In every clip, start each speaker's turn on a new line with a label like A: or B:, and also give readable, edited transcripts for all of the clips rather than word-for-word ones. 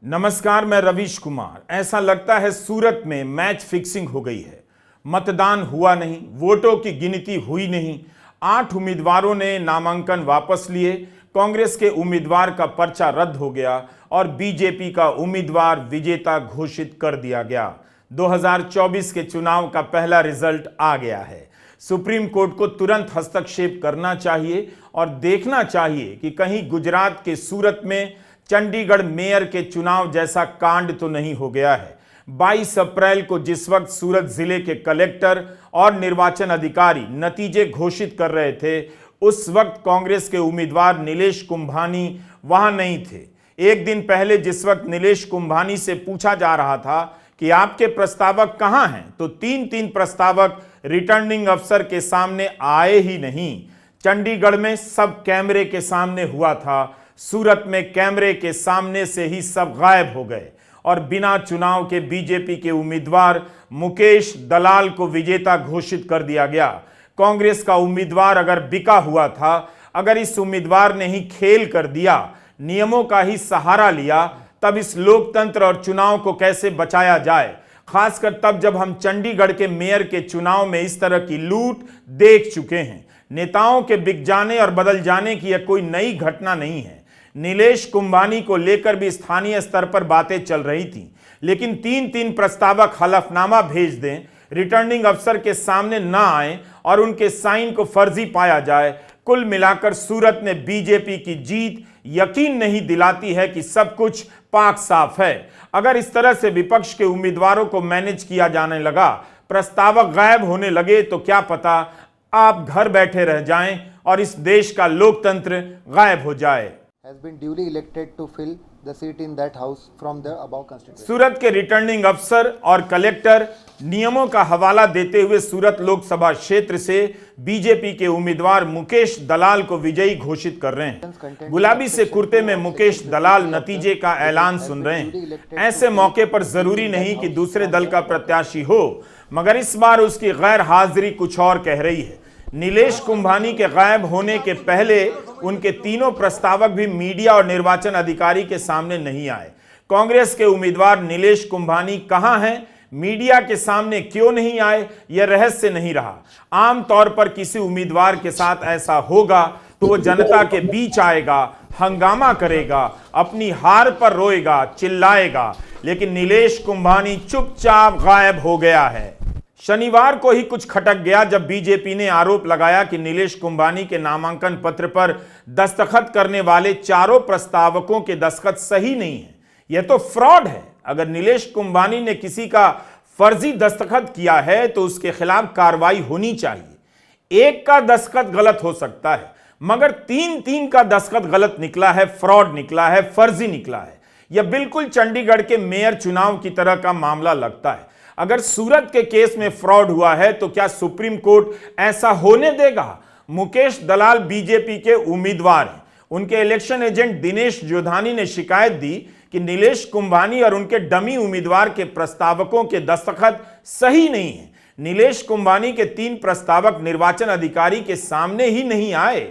A: नमस्कार, मैं रवीश कुमार। ऐसा लगता है सूरत में मैच फिक्सिंग हो गई है। मतदान हुआ नहीं, वोटों की गिनती हुई नहीं। 8 उम्मीदवारों ने नामांकन वापस लिए। कांग्रेस के उम्मीदवार का पर्चा रद्द हो गया और बीजेपी का उम्मीदवार विजेता घोषित कर दिया गया। 2024 के चुनाव का पहला रिजल्ट आ गया है। सुप्रीम कोर्ट को तुरंत हस्तक्षेप करना चाहिए और देखना चाहिए कि कहीं गुजरात के सूरत में चंडीगढ़ मेयर के चुनाव जैसा कांड तो नहीं हो गया है। 22 अप्रैल को जिस वक्त सूरत जिले के कलेक्टर और निर्वाचन अधिकारी नतीजे घोषित कर रहे थे, उस वक्त कांग्रेस के उम्मीदवार नीलेश कुंभानी वहां नहीं थे। एक दिन पहले जिस वक्त नीलेश कुंभानी से पूछा जा रहा था कि आपके प्रस्तावक कहां हैं, तो तीन प्रस्तावक रिटर्निंग अफसर के सामने आए ही नहीं। चंडीगढ़ में सब कैमरे के सामने हुआ था, सूरत में कैमरे के सामने से ही सब गायब हो गए और बिना चुनाव के बीजेपी के उम्मीदवार मुकेश दलाल को विजेता घोषित कर दिया गया। कांग्रेस का उम्मीदवार अगर बिका हुआ था, अगर इस उम्मीदवार ने ही खेल कर दिया, नियमों का ही सहारा लिया, तब इस लोकतंत्र और चुनाव को कैसे बचाया जाए। खासकर तब जब हम चंडीगढ़ के मेयर के चुनाव में इस तरह की लूट देख चुके हैं। नेताओं के बिक जाने और बदल जाने की यह कोई नई घटना नहीं है। नीलेश कुंभानी को लेकर भी स्थानीय स्तर पर बातें चल रही थी, लेकिन तीन प्रस्तावक हलफनामा भेज दें, रिटर्निंग अफसर के सामने ना आए और उनके साइन को फर्जी पाया जाए। कुल मिलाकर सूरत में बीजेपी की जीत यकीन नहीं दिलाती है कि सब कुछ पाक साफ है। अगर इस तरह से विपक्ष के उम्मीदवारों को मैनेज किया जाने लगा, प्रस्तावक गायब होने लगे, तो क्या पता आप घर बैठे रह जाएं और इस देश का लोकतंत्र गायब हो जाए।
B: has been duly elected to fill the seat in that house from the above constituency.
A: सूरत के रिटर्निंग अफसर और कलेक्टर नियमों का हवाला देते हुए सूरत लोकसभा क्षेत्र से बीजेपी के उम्मीदवार मुकेश दलाल को विजयी घोषित कर रहे हैं। गुलाबी से कुर्ते में मुकेश दलाल नतीजे का ऐलान सुन रहे हैं। ऐसे मौके पर जरूरी नहीं कि दूसरे दल का प्रत्याशी हो, मगर इस बार उसकी गैर हाजिरी कुछ और कह रही है। नीलेश कुंभानी के गायब होने के पहले उनके तीनों प्रस्तावक भी मीडिया और निर्वाचन अधिकारी के सामने नहीं आए। कांग्रेस के उम्मीदवार नीलेश कुंभानी कहां हैं, मीडिया के सामने क्यों नहीं आए, यह रहस्य नहीं रहा। आमतौर पर किसी उम्मीदवार के साथ ऐसा होगा तो वो जनता के बीच आएगा, हंगामा करेगा, अपनी हार पर रोएगा, चिल्लाएगा, लेकिन नीलेश कुंभानी चुपचाप गायब हो गया है। शनिवार को ही कुछ खटक गया जब बीजेपी ने आरोप लगाया कि नीलेश कुंभानी के नामांकन पत्र पर दस्तखत करने वाले चारों प्रस्तावकों के दस्तखत सही नहीं है। यह तो फ्रॉड है। अगर नीलेश कुंभानी ने किसी का फर्जी दस्तखत किया है तो उसके खिलाफ कार्रवाई होनी चाहिए। एक का दस्तखत गलत हो सकता है, मगर तीन का दस्तखत गलत निकला है, फ्रॉड निकला है, फर्जी निकला है। यह बिल्कुल चंडीगढ़ के मेयर चुनाव की तरह का मामला लगता है। अगर सूरत के केस में फ्रॉड हुआ है तो क्या सुप्रीम कोर्ट ऐसा होने देगा? मुकेश दलाल बीजेपी के उम्मीदवार हैं। उनके इलेक्शन एजेंट दिनेश जोधानी ने शिकायत दी कि नीलेश कुंभानी और उनके डमी उम्मीदवार के प्रस्तावकों के दस्तखत सही नहीं है। नीलेश कुंभानी के 3 प्रस्तावक निर्वाचन अधिकारी के सामने ही नहीं आए।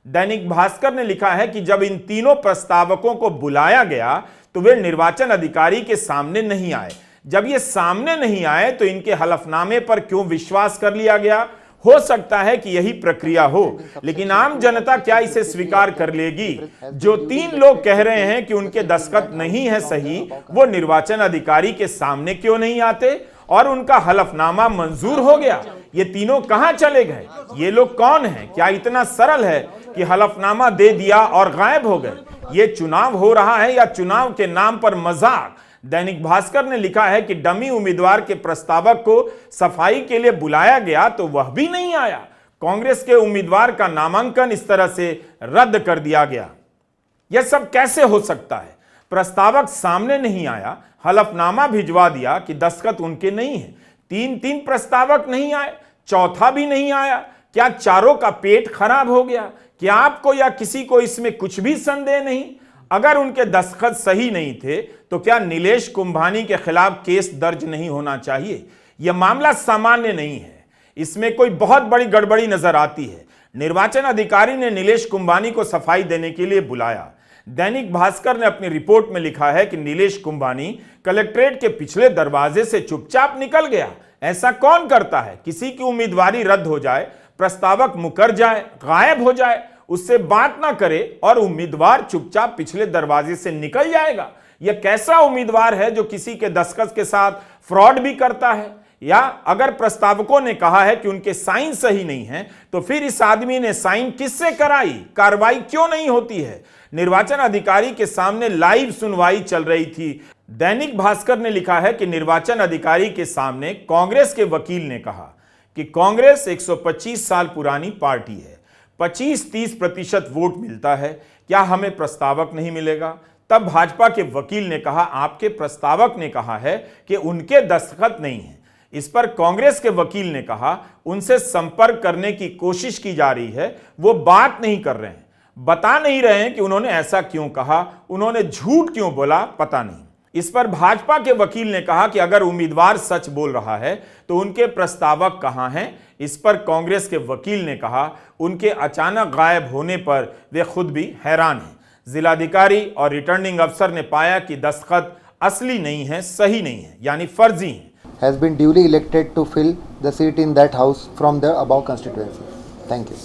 A: दैनिक भास्कर ने लिखा है कि जब इन तीनों प्रस्तावकों को बुलाया गया तो वे निर्वाचन अधिकारी के सामने नहीं आए। जब ये सामने नहीं आए तो इनके हलफनामे पर क्यों विश्वास कर लिया गया? हो सकता है कि यही प्रक्रिया हो, लेकिन आम जनता क्या इसे स्वीकार कर लेगी? जो 3 लोग कह रहे हैं कि उनके दस्तखत नहीं है सही, वो निर्वाचन अधिकारी के सामने क्यों नहीं आते और उनका हलफनामा मंजूर हो गया? ये तीनों कहां चले गए? ये लोग कौन हैं? क्या इतना सरल है कि हलफनामा दे दिया और गायब हो गए? ये चुनाव हो रहा है या चुनाव के नाम पर मजाक? दैनिक भास्कर ने लिखा है कि डमी उम्मीदवार के प्रस्तावक को सफाई के लिए बुलाया गया तो वह भी नहीं आया। कांग्रेस के उम्मीदवार का नामांकन इस तरह से रद्द कर दिया गया। यह सब कैसे हो सकता है? प्रस्तावक सामने नहीं आया, हलफनामा भिजवा दिया कि दस्तखत उनके नहीं है। 3 प्रस्तावक नहीं आए, चौथा भी नहीं आया। क्या चारों का पेट खराब हो गया? क्या आपको या किसी को इसमें कुछ भी संदेह नहीं? अगर उनके दस्तखत सही नहीं थे तो क्या नीलेश कुंभानी के खिलाफ केस दर्ज नहीं होना चाहिए? यह मामला सामान्य नहीं है, इसमें कोई बहुत बड़ी गड़बड़ी नजर आती है। निर्वाचन अधिकारी ने नीलेश कुंभानी को सफाई देने के लिए बुलाया, दैनिक भास्कर ने अपनी रिपोर्ट में लिखा है कि नीलेश कुंभानी कलेक्ट्रेट के पिछले दरवाजे से चुपचाप निकल गया। ऐसा कौन करता है? किसी की उम्मीदवारी रद्द हो जाए, प्रस्तावक मुकर जाए, गायब हो जाए, उससे बात ना करे और उम्मीदवार चुपचाप पिछले दरवाजे से निकल जाएगा। यह कैसा उम्मीदवार है जो किसी के दस्तखत के साथ फ्रॉड भी करता है? या अगर प्रस्तावकों ने कहा है कि उनके साइन सही नहीं है, तो फिर इस आदमी ने साइन किससे कराई? कार्रवाई क्यों नहीं होती है? निर्वाचन अधिकारी के सामने लाइव सुनवाई चल रही थी। दैनिक भास्कर ने लिखा है कि निर्वाचन अधिकारी के सामने कांग्रेस के वकील ने कहा कि कांग्रेस 125 साल पुरानी पार्टी है, 25-30% वोट मिलता है, क्या हमें प्रस्तावक नहीं मिलेगा? तब भाजपा के वकील ने कहा, आपके प्रस्तावक ने कहा है कि उनके दस्तखत नहीं है। इस पर कांग्रेस के वकील ने कहा, उनसे संपर्क करने की कोशिश की जा रही है, वो बात नहीं कर रहे हैं, बता नहीं रहे हैं कि उन्होंने ऐसा क्यों कहा, उन्होंने झूठ क्यों बोला, पता नहीं। इस पर भाजपा के वकील ने कहा कि अगर उम्मीदवार सच बोल रहा है तो उनके प्रस्तावक कहां हैं? इस पर कांग्रेस के वकील ने कहा, उनके अचानक गायब होने पर वे खुद भी हैरान हैं। जिलाधिकारी और रिटर्निंग अफसर ने पाया कि दस्तखत असली नहीं है, सही नहीं है, यानी फर्जी है।
B: has been duly elected to fill the seat in that house from the above constituency. Thank you.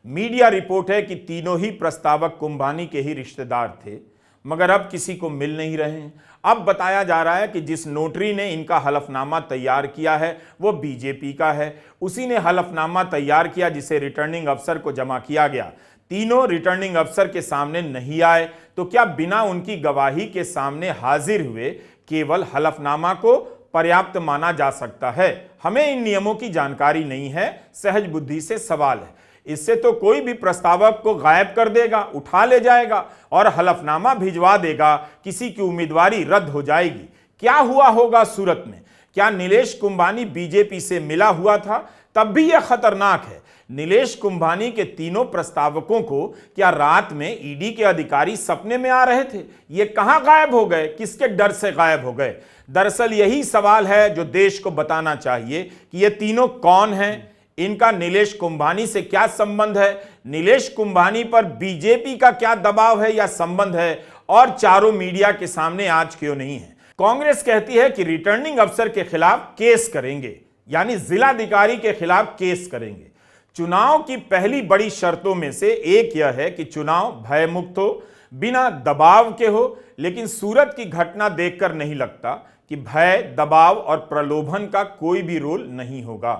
A: Media report है कि तीनों ही प्रस्तावक कुंभानी के ही रिश्तेदार थे, मगर अब किसी को मिल नहीं रहे हैं। अब बताया जा रहा है कि जिस नोटरी ने इनका हलफनामा तैयार किया है वो बीजेपी का है, उसी ने हलफनामा तैयार किया जिसे रिटर्निंग अफसर को जमा किया गया। तीनों रिटर्निंग अफसर के सामने नहीं आए तो क्या बिना उनकी गवाही के सामने हाजिर हुए केवल हलफनामा को पर्याप्त माना जा सकता है? हमें इन नियमों की जानकारी नहीं है, सहज बुद्धि से सवाल है। इससे तो कोई भी प्रस्तावक को गायब कर देगा, उठा ले जाएगा और हलफनामा भिजवा देगा, किसी की उम्मीदवारी रद्द हो जाएगी। क्या हुआ होगा सूरत में? क्या नीलेश कुंभानी बीजेपी से मिला हुआ था? तब भी यह खतरनाक है। नीलेश कुंभानी के तीनों प्रस्तावकों को क्या रात में ईडी के अधिकारी सपने में आ रहे थे? ये कहां गायब हो गए? किसके डर से गायब हो गए? दरअसल यही सवाल है जो देश को बताना चाहिए कि ये तीनों कौन हैं, इनका नीलेश कुंभानी से क्या संबंध है, नीलेश कुंभानी पर बीजेपी का क्या दबाव है या संबंध है, और चारों मीडिया के सामने आज क्यों नहीं है। कांग्रेस कहती है कि रिटर्निंग अफसर के खिलाफ केस करेंगे, यानी जिलाधिकारी के खिलाफ केस करेंगे। चुनाव की पहली बड़ी शर्तों में से एक यह है कि चुनाव भयमुक्त हो, बिना दबाव के हो, लेकिन सूरत की घटना देखकर नहीं लगता कि भय, दबाव और प्रलोभन का कोई भी रोल नहीं होगा।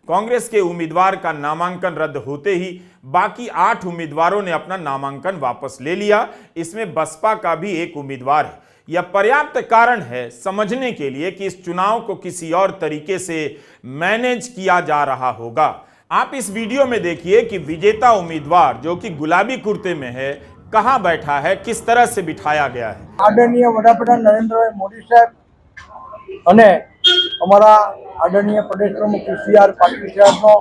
A: कांग्रेस के उम्मीदवार का नामांकन रद्द होते ही बाकी 8 उम्मीदवारों ने अपना नामांकन वापस ले लिया। इसमें बसपा का भी एक उम्मीदवार है। यह पर्याप्त कारण है समझने के लिए कि इस चुनाव को किसी और तरीके से मैनेज किया जा रहा होगा। आप इस वीडियो में देखिए कि विजेता उम्मीदवार जो कि गुलाबी कुर्ते में है कहां बैठा है, किस तरह से बिठाया गया है।
C: आदरणीय वडाप्रधान नरेंद्र मोदी साहब અને અમારા આદરણીય પ્રદેશ પ્રમુખ CR પાટીલ સાહેબનો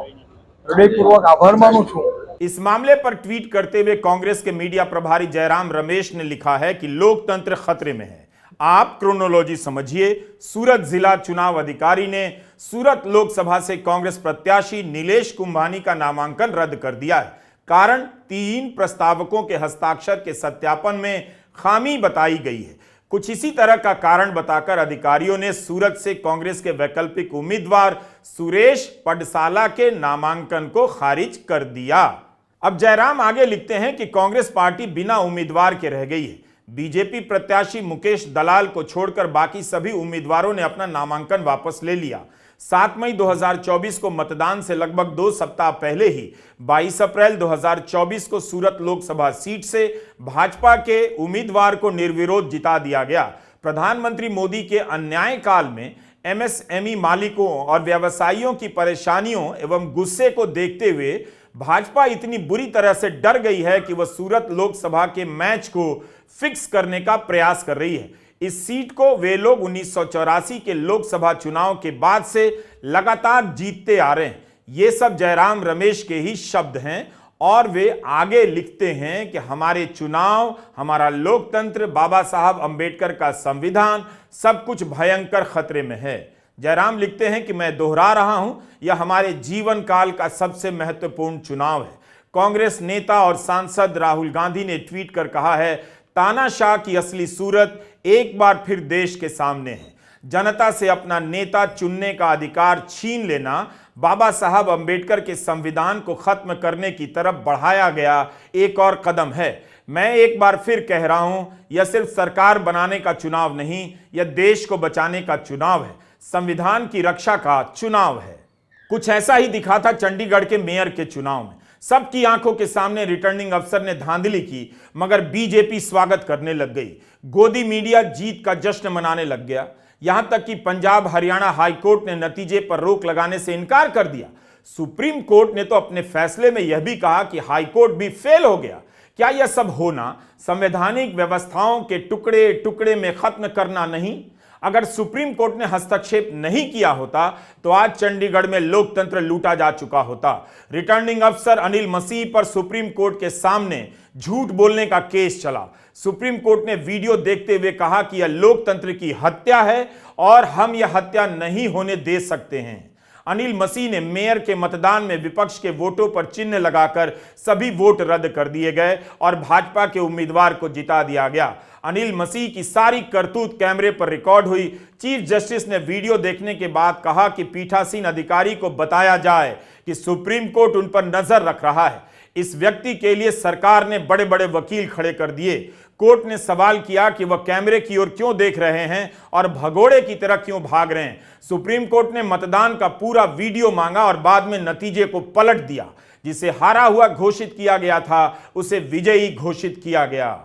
C: હૃદયપૂર્વક આભાર માનું છું।
A: इस मामले पर ट्वीट करते हुए कांग्रेस के मीडिया प्रभारी जयराम रमेश ने लिखा है कि लोकतंत्र खतरे में है। आप क्रोनोलॉजी समझिए। सूरत जिला चुनाव अधिकारी ने सूरत लोकसभा से कांग्रेस प्रत्याशी नीलेश कुंभानी का नामांकन रद्द कर दिया है। कारण 3 प्रस्तावकों के हस्ताक्षर के सत्यापन में खामी बताई गई है। कुछ इसी तरह का कारण बताकर अधिकारियों ने सूरत से कांग्रेस के वैकल्पिक उम्मीदवार सुरेश पडसाला के नामांकन को खारिज कर दिया। अब जयराम आगे लिखते हैं कि कांग्रेस पार्टी बिना उम्मीदवार के रह गई है। बीजेपी प्रत्याशी मुकेश दलाल को छोड़कर बाकी सभी उम्मीदवारों ने अपना नामांकन वापस ले लिया। 7 मई 2024 को मतदान से लगभग 2 सप्ताह पहले ही 22 अप्रैल 2024 को सूरत लोकसभा सीट से भाजपा के उम्मीदवार को निर्विरोध जिता दिया गया। प्रधानमंत्री मोदी के अन्याय काल में MSME मालिकों और व्यवसायियों की परेशानियों एवं गुस्से को देखते हुए भाजपा इतनी बुरी तरह से डर गई है कि वह सूरत लोकसभा के मैच को फिक्स करने का प्रयास कर रही है। इस सीट को वे लोग 1984 के लोकसभा चुनाव के बाद से लगातार जीतते आ रहे हैं। ये सब जयराम रमेश के ही शब्द हैं और वे आगे लिखते हैं कि हमारे चुनाव, हमारा लोकतंत्र, बाबा साहब अंबेडकर का संविधान, सब कुछ भयंकर खतरे में है। जयराम लिखते हैं कि मैं दोहरा रहा हूं, यह हमारे जीवन काल का सबसे महत्वपूर्ण चुनाव है। कांग्रेस नेता और सांसद राहुल गांधी ने ट्वीट कर कहा है, तानाशाह की असली सूरत एक बार फिर देश के सामने है। जनता से अपना नेता चुनने का अधिकार छीन लेना बाबा साहब अंबेडकर के संविधान को खत्म करने की तरफ बढ़ाया गया एक और कदम है। मैं एक बार फिर कह रहा हूं, यह सिर्फ सरकार बनाने का चुनाव नहीं, यह देश को बचाने का चुनाव है, संविधान की रक्षा का चुनाव है। कुछ ऐसा ही दिखा था चंडीगढ़ के मेयर के चुनाव में। सबकी आंखों के सामने रिटर्निंग अफसर ने धांधली की, मगर बीजेपी स्वागत करने लग गई। गोदी मीडिया जीत का जश्न मनाने लग गया। यहां तक कि पंजाब हरियाणा हाईकोर्ट ने नतीजे पर रोक लगाने से इनकार कर दिया। सुप्रीम कोर्ट ने तो अपने फैसले में यह भी कहा कि हाईकोर्ट भी फेल हो गया। क्या यह सब होना संवैधानिक व्यवस्थाओं के टुकड़े टुकड़े में खत्म करना नहीं? अगर सुप्रीम कोर्ट ने हस्तक्षेप नहीं किया होता तो आज चंडीगढ़ में लोकतंत्र लूटा जा चुका होता। रिटर्निंग अफसर अनिल मसीह पर सुप्रीम कोर्ट के सामने झूठ बोलने का केस चला। सुप्रीम कोर्ट ने वीडियो देखते हुए कहा कि यह लोकतंत्र की हत्या है और हम यह हत्या नहीं होने दे सकते हैं। अनिल मसीह ने मेयर के मतदान में विपक्ष के वोटों पर चिन्ह लगाकर सभी वोट रद्द कर दिए गए और भाजपा के उम्मीदवार को जिता दिया गया। अनिल मसीह की सारी करतूत कैमरे पर रिकॉर्ड हुई। चीफ जस्टिस ने वीडियो देखने के बाद कहा कि पीठासीन अधिकारी को बताया जाए कि सुप्रीम कोर्ट उन पर नजर रख रहा है। इस व्यक्ति के लिए सरकार ने बड़े बड़े वकील खड़े कर दिए। कोर्ट ने सवाल किया कि वह कैमरे की ओर क्यों देख रहे हैं और भगोड़े की तरह क्यों भाग रहे हैं। सुप्रीम कोर्ट ने मतदान का पूरा वीडियो मांगा और बाद में नतीजे को पलट दिया। जिसे हारा हुआ घोषित किया गया था उसे विजयी घोषित किया गया।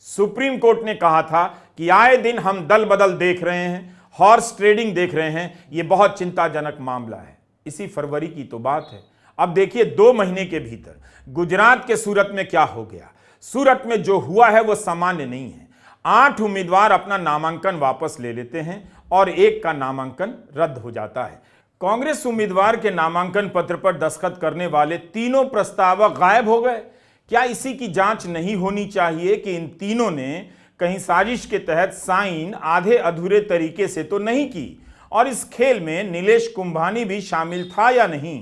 A: सुप्रीम कोर्ट ने कहा था कि आए दिन हम दल बदल देख रहे हैं, हॉर्स ट्रेडिंग देख रहे हैं, यह बहुत चिंताजनक मामला है। इसी फरवरी की तो बात है। अब देखिए 2 महीने के भीतर गुजरात के सूरत में क्या हो गया। सूरत में जो हुआ है वो सामान्य नहीं है। 8 उम्मीदवार अपना नामांकन वापस ले लेते हैं और एक का नामांकन रद्द हो जाता है। कांग्रेस उम्मीदवार के नामांकन पत्र पर दस्तखत करने वाले तीनों प्रस्तावक गायब हो गए। क्या इसी की जांच नहीं होनी चाहिए कि इन तीनों ने कहीं साजिश के तहत साइन आधे अधूरे तरीके से तो नहीं की और इस खेल में नीलेश कुंभानी भी शामिल था या नहीं?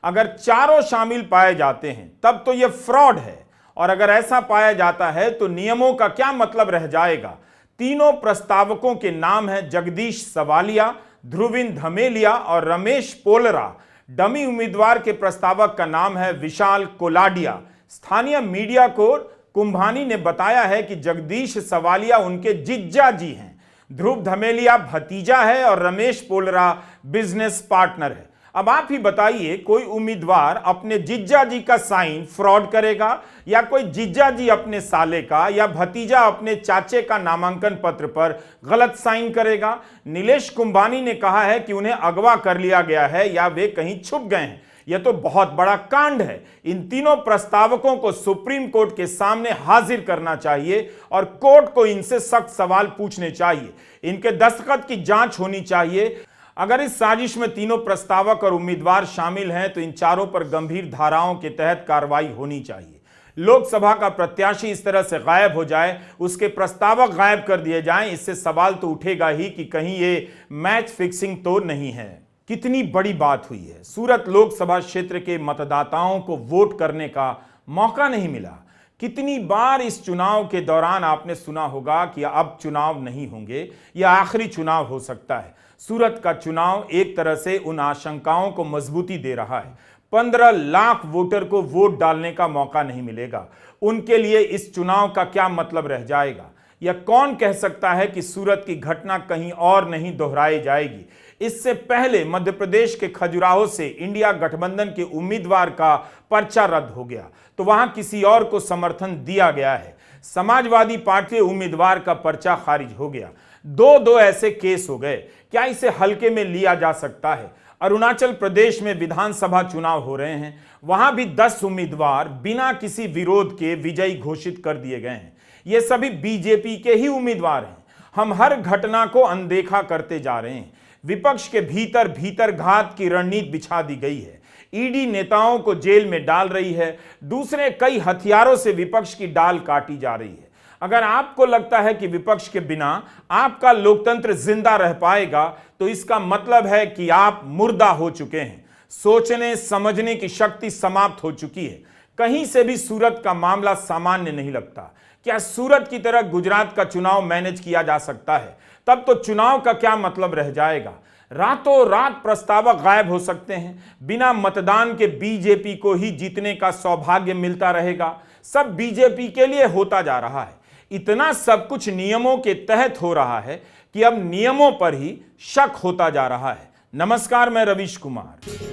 A: अगर चारों शामिल पाए जाते हैं तब तो यह फ्रॉड है और अगर ऐसा पाया जाता है तो नियमों का क्या मतलब रह जाएगा? तीनों प्रस्तावकों के नाम हैं जगदीश सवालिया, ध्रुविन धमेलिया और रमेश पोलरा। डमी उम्मीदवार के प्रस्तावक का नाम है विशाल कोलाडिया। स्थानीय मीडिया को कुंभानी ने बताया है कि जगदीश सवालिया उनके जिज्जा जी हैं, ध्रुव धमेलिया भतीजा है और रमेश पोलरा बिजनेस पार्टनर है। अब आप ही बताइए, कोई उम्मीदवार अपने जिज्जा जी का साइन फ्रॉड करेगा या कोई जिज्जा जी अपने साले का या भतीजा अपने चाचे का नामांकन पत्र पर गलत साइन करेगा? नीलेश कुंभानी ने कहा है कि उन्हें अगवा कर लिया गया है या वे कहीं छुप गए हैं। यह तो बहुत बड़ा कांड है। इन तीनों प्रस्तावकों को सुप्रीम कोर्ट के सामने हाजिर करना चाहिए और कोर्ट को इनसे सख्त सवाल पूछने चाहिए। इनके दस्तखत की जांच होनी चाहिए। अगर इस साजिश में तीनों प्रस्तावक और उम्मीदवार शामिल हैं तो इन चारों पर गंभीर धाराओं के तहत कार्रवाई होनी चाहिए। लोकसभा का प्रत्याशी इस तरह से गायब हो जाए, उसके प्रस्तावक गायब कर दिए जाएं, इससे सवाल तो उठेगा ही कि कहीं ये मैच फिक्सिंग तो नहीं है। कितनी बड़ी बात हुई है। सूरत लोकसभा क्षेत्र के मतदाताओं को वोट करने का मौका नहीं मिला। कितनी बार इस चुनाव के दौरान आपने सुना होगा कि अब चुनाव नहीं होंगे, यह आखिरी चुनाव हो सकता है। सूरत का चुनाव एक तरह से उन आशंकाओं को मजबूती दे रहा है। 15 लाख वोटर को वोट डालने का मौका नहीं मिलेगा। उनके लिए इस चुनाव का क्या मतलब रह जाएगा? यह कौन कह सकता है कि सूरत की घटना कहीं और नहीं दोहराई जाएगी? इससे पहले मध्य प्रदेश के खजुराहो से इंडिया गठबंधन के उम्मीदवार का पर्चा रद्द हो गया तो वहां किसी और को समर्थन दिया गया है। समाजवादी पार्टी उम्मीदवार का पर्चा खारिज हो गया। 2 ऐसे केस हो गए। क्या इसे हल्के में लिया जा सकता है? अरुणाचल प्रदेश में विधानसभा चुनाव हो रहे हैं, वहां भी 10 उम्मीदवार बिना किसी विरोध के विजयी घोषित कर दिए गए हैं। ये सभी बीजेपी के ही उम्मीदवार हैं। हम हर घटना को अनदेखा करते जा रहे हैं। विपक्ष के भीतर भीतर घात की रणनीति बिछा दी गई है। ईडी नेताओं को जेल में डाल रही है। दूसरे कई हथियारों से विपक्ष की डाल काटी जा रही है। अगर आपको लगता है कि विपक्ष के बिना आपका लोकतंत्र जिंदा रह पाएगा तो इसका मतलब है कि आप मुर्दा हो चुके हैं। सोचने समझने की शक्ति समाप्त हो चुकी है। कहीं से भी सूरत का मामला सामान्य नहीं लगता। क्या सूरत की तरह गुजरात का चुनाव मैनेज किया जा सकता है? तब तो चुनाव का क्या मतलब रह जाएगा। रातों रात प्रस्तावक गायब हो सकते हैं। बिना मतदान के बीजेपी को ही जीतने का सौभाग्य मिलता रहेगा। सब बीजेपी के लिए होता जा रहा है। इतना सब कुछ नियमों के तहत हो रहा है कि अब नियमों पर ही शक होता जा रहा है। नमस्कार, मैं रवीश कुमार।